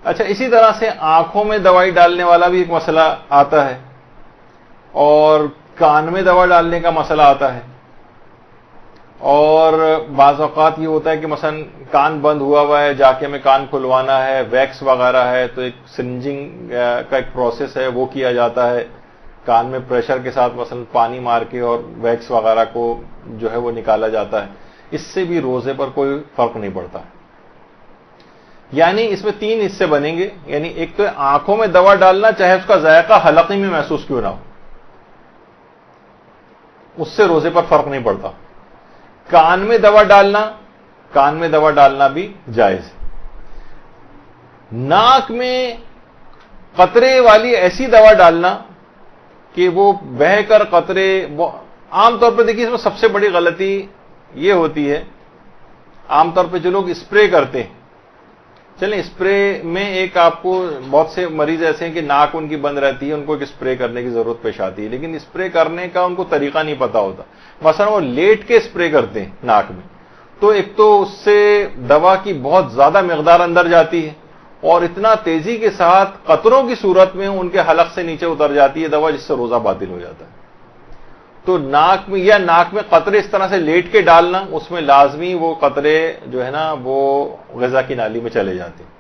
اچھا، اسی طرح سے آنکھوں میں دوائی ڈالنے والا بھی ایک مسئلہ آتا ہے، اور کان میں دوا ڈالنے کا مسئلہ آتا ہے، اور بعض اوقات یہ ہوتا ہے کہ مثلا کان بند ہوا ہے، جا کے ہمیں کان کھلوانا ہے، ویکس وغیرہ ہے، تو ایک سرنجنگ کا ایک پروسیس ہے، وہ کیا جاتا ہے کان میں پریشر کے ساتھ مثلا پانی مار کے، اور ویکس وغیرہ کو جو ہے وہ نکالا جاتا ہے۔ اس سے بھی روزے پر کوئی فرق نہیں پڑتا۔ یعنی اس میں 3 حصے بنیں گے، یعنی ایک تو آنکھوں میں دوا ڈالنا، چاہے اس کا ذائقہ حلقے میں محسوس کیوں نہ ہو، اس سے روزے پر فرق نہیں پڑتا۔ کان میں دوا ڈالنا بھی جائز ہے۔ ناک میں قطرے والی ایسی دوا ڈالنا کہ وہ بہہ کر قطرے، عام طور پہ دیکھیے اس میں سب سے بڑی غلطی یہ ہوتی ہے، عام طور پہ جو لوگ اسپرے کرتے ہیں، چلیں اسپرے میں ایک آپ کو بہت سے مریض ایسے ہیں کہ ناک ان کی بند رہتی ہے، ان کو ایک اسپرے کرنے کی ضرورت پیش آتی ہے، لیکن اسپرے کرنے کا ان کو طریقہ نہیں پتا ہوتا۔ مثلا وہ لیٹ کے اسپرے کرتے ہیں ناک میں، تو ایک تو اس سے دوا کی بہت زیادہ مقدار اندر جاتی ہے، اور اتنا تیزی کے ساتھ قطروں کی صورت میں ان کے حلق سے نیچے اتر جاتی ہے دوا، جس سے روزہ باطل ہو جاتا ہے۔ تو ناک میں قطرے اس طرح سے لیٹ کے ڈالنا، اس میں لازمی وہ قطرے جو ہے نا وہ غذا کی نالی میں چلے جاتے ہیں۔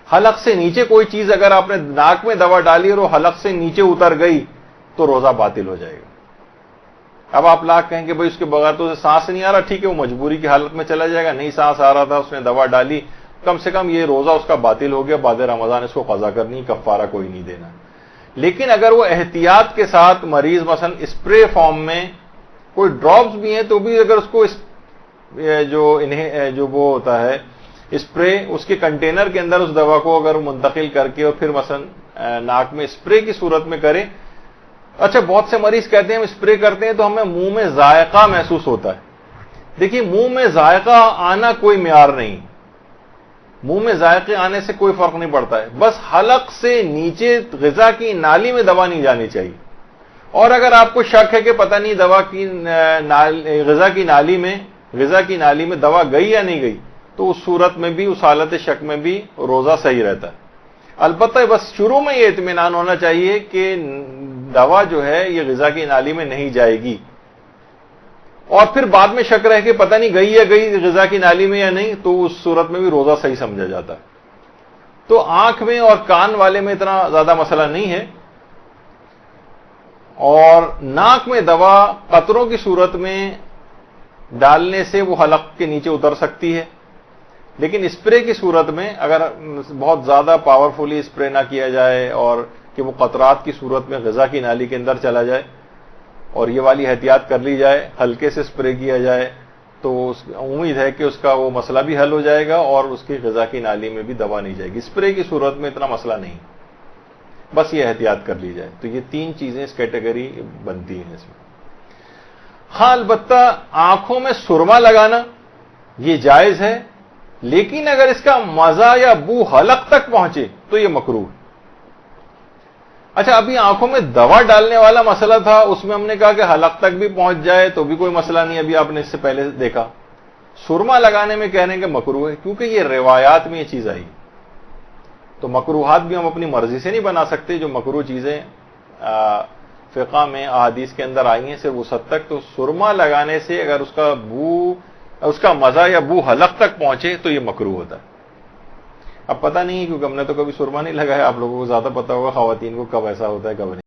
حلق سے نیچے کوئی چیز اگر آپ نے ناک میں دوا ڈالی اور وہ حلق سے نیچے اتر گئی تو روزہ باطل ہو جائے گا۔ اب آپ لاکھ کہیں کہ بھائی اس کے بغیر تو سانس نہیں آ رہا، ٹھیک ہے وہ مجبوری کی حالت میں چلا جائے گا، نہیں سانس آ رہا تھا، اس نے دوا ڈالی، کم سے کم یہ روزہ اس کا باطل ہو گیا، بعد رمضان اس کو قضا کرنی، کفارہ کوئی نہیں دینا۔ لیکن اگر وہ احتیاط کے ساتھ مریض مثلا اسپرے فارم میں کوئی ڈراپس بھی ہیں، تو بھی اگر اس کو جو وہ ہوتا ہے اسپرے، اس کے کنٹینر کے اندر اس دوا کو اگر منتقل کر کے اور پھر مثلا ناک میں اسپرے کی صورت میں کرے۔ اچھا، بہت سے مریض کہتے ہیں ہم اسپرے کرتے ہیں تو ہمیں منہ میں ذائقہ محسوس ہوتا ہے۔ دیکھیے منہ میں ذائقہ آنا کوئی معیار نہیں، منہ میں ذائقے آنے سے کوئی فرق نہیں پڑتا ہے، بس حلق سے نیچے غذا کی نالی میں دوا نہیں جانی چاہیے۔ اور اگر آپ کو شک ہے کہ پتہ نہیں غذا کی نالی میں دوا گئی یا نہیں گئی، تو اس صورت میں بھی، اس حالت شک میں بھی روزہ صحیح رہتا ہے۔ البتہ بس شروع میں یہ اطمینان ہونا چاہیے کہ دوا جو ہے یہ غذا کی نالی میں نہیں جائے گی، اور پھر بعد میں شک رہ کے پتہ نہیں گئی غذا کی نالی میں یا نہیں، تو اس صورت میں بھی روزہ صحیح سمجھا جاتا ہے۔ تو آنکھ میں اور کان والے میں اتنا زیادہ مسئلہ نہیں ہے، اور ناک میں دوا قطروں کی صورت میں ڈالنے سے وہ حلق کے نیچے اتر سکتی ہے، لیکن اسپرے کی صورت میں اگر بہت زیادہ پاورفلی اسپرے نہ کیا جائے اور کہ وہ قطرات کی صورت میں غذا کی نالی کے اندر چلا جائے، اور یہ والی احتیاط کر لی جائے، ہلکے سے اسپرے کیا جائے، تو امید ہے کہ اس کا وہ مسئلہ بھی حل ہو جائے گا اور اس کی غذا کی نالی میں بھی دوا نہیں جائے گی۔ اسپرے کی صورت میں اتنا مسئلہ نہیں، بس یہ احتیاط کر لی جائے۔ تو یہ 3 چیزیں اس کیٹیگری بنتی ہیں اس میں۔ ہاں، البتہ آنکھوں میں سرما لگانا یہ جائز ہے، لیکن اگر اس کا مزہ یا بو حلق تک پہنچے تو یہ مکروہ ہے۔ اچھا، ابھی آنکھوں میں دوا ڈالنے والا مسئلہ تھا، اس میں ہم نے کہا کہ حلق تک بھی پہنچ جائے تو بھی کوئی مسئلہ نہیں، ابھی آپ نے اس سے پہلے دیکھا۔ سرما لگانے میں کہہ رہے ہیں کہ مکروہ ہے، کیونکہ یہ روایات میں یہ چیز آئی، تو مکروہات بھی ہم اپنی مرضی سے نہیں بنا سکتے۔ جو مکروہ چیزیں فقہ میں احادیث کے اندر آئی ہیں صرف اس حد تک، تو سرما لگانے سے اگر اس کا مزہ یا بو حلق تک پہنچے تو یہ مکروہ ہوتا ہے۔ اب پتہ نہیں، کیونکہ ہم نے تو کبھی سرما نہیں لگایا، آپ لوگوں کو زیادہ پتا ہوگا خواتین کو کب ایسا ہوتا ہے کب نہیں۔